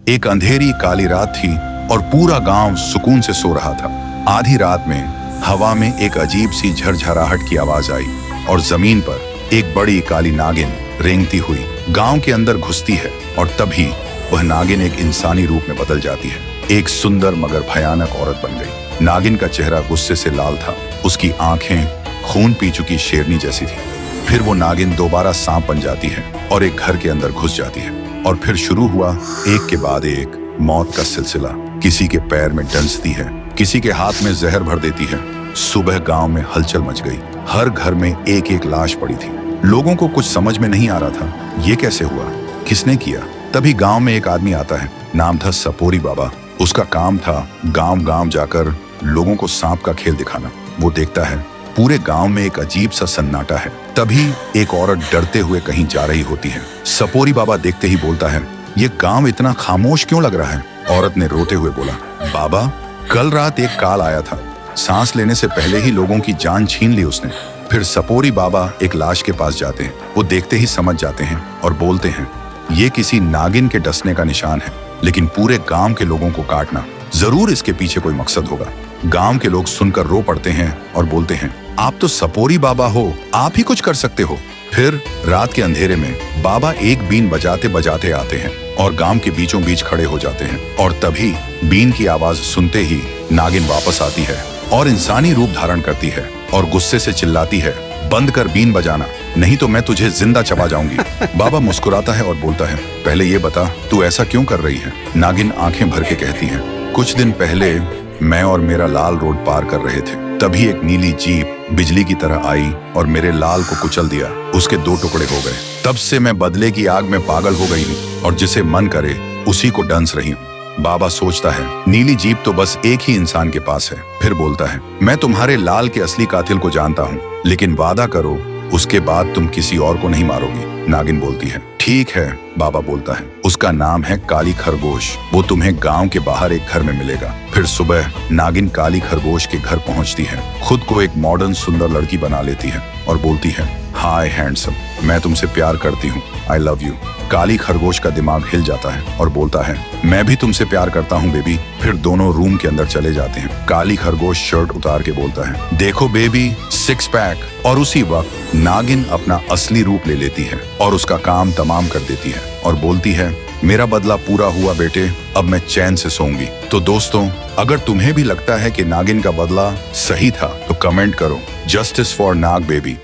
एक अंधेरी काली रात थी और पूरा गांव सुकून से सो रहा था। आधी रात में हवा में एक अजीब सी झरझराहट की आवाज आई और जमीन पर एक बड़ी काली नागिन रेंगती हुई गांव के अंदर घुसती है और तभी वह नागिन एक इंसानी रूप में बदल जाती है। एक सुंदर मगर भयानक औरत बन गई। नागिन का चेहरा गुस्से से लाल था, उसकी आंखें खून पी चुकी शेरनी जैसी थी। फिर वो नागिन दोबारा सांप बन जाती है और एक घर के अंदर घुस जाती है और फिर शुरू हुआ एक के बाद एक मौत का सिलसिला। किसी के पैर में डंसती है, किसी के हाथ में जहर भर देती है। सुबह गांव में हलचल मच गई, हर घर में एक एक लाश पड़ी थी। लोगों को कुछ समझ में नहीं आ रहा था, ये कैसे हुआ, किसने किया। तभी गांव में एक आदमी आता है, नाम था सपोरी बाबा। उसका काम था गांव गांव जाकर लोगों को सांप का खेल दिखाना। वो देखता है पूरे गांव में एक अजीब सा सन्नाटा है। तभी एक औरत डरते हुए कहीं जा रही होती है। सपोरी बाबा देखते ही बोलता है, ये गांव इतना खामोश क्यों लग रहा है। औरत ने रोते हुए बोला, बाबा कल रात एक काल आया था, सांस लेने से पहले ही लोगों की जान छीन ली उसने। फिर सपोरी बाबा एक लाश के पास जाते हैं। वो देखते ही समझ जाते हैं और बोलते हैं, ये किसी नागिन के डसने का निशान है, लेकिन पूरे गांव के लोगों को काटना, जरूर इसके पीछे कोई मकसद होगा। गांव के लोग सुनकर रो पड़ते हैं और बोलते हैं, आप तो सपोरी बाबा हो, आप ही कुछ कर सकते हो। फिर रात के अंधेरे में बाबा एक बीन बजाते बजाते आते हैं और गांव के बीचों बीच खड़े हो जाते हैं। और तभी बीन की आवाज सुनते ही नागिन वापस आती है और इंसानी रूप धारण करती है और गुस्से से चिल्लाती है, बंद कर बीन बजाना, नहीं तो मैं तुझे जिंदा चबा जाऊंगी। बाबा मुस्कुराता है और बोलता है, पहले ये बता तू ऐसा क्यों कर रही है। नागिन आंखें भर के कहती है, कुछ दिन पहले मैं और मेरा लाल रोड पार कर रहे थे, तभी एक नीली जीप बिजली की तरह आई और मेरे लाल को कुचल दिया। उसके 2 टुकड़े हो गए। तब से मैं बदले की आग में पागल हो गई हूँ और जिसे मन करे उसी को डंस रही हूँ। बाबा सोचता है, नीली जीप तो बस एक ही इंसान के पास है। फिर बोलता है, मैं तुम्हारे लाल के असली कातिल को जानता हूँ, लेकिन वादा करो उसके बाद तुम किसी और को नहीं मारोगी। नागिन बोलती है, ठीक है। बाबा बोलता है, उसका नाम है काली खरगोश, वो तुम्हें गांव के बाहर एक घर में मिलेगा। फिर सुबह नागिन काली खरगोश के घर पहुंचती है, खुद को एक मॉडर्न सुंदर लड़की बना लेती है और बोलती है, हाय हैंडसम, मैं तुमसे प्यार करती हूँ, आई लव यू। काली खरगोश का दिमाग हिल जाता है और बोलता है, मैं भी तुमसे प्यार करता हूँ बेबी। फिर दोनों रूम के अंदर चले जाते हैं। काली खरगोश शर्ट उतार के बोलता है, देखो बेबी, 6 पैक। और उसी वक्त नागिन अपना असली रूप ले लेती है और उसका काम तमाम कर देती है और बोलती है, मेरा बदला पूरा हुआ बेटे, अब मैं चैन से सोऊंगी। तो दोस्तों, अगर तुम्हें भी लगता है कि नागिन का बदला सही था तो कमेंट करो, जस्टिस फॉर नाग बेबी।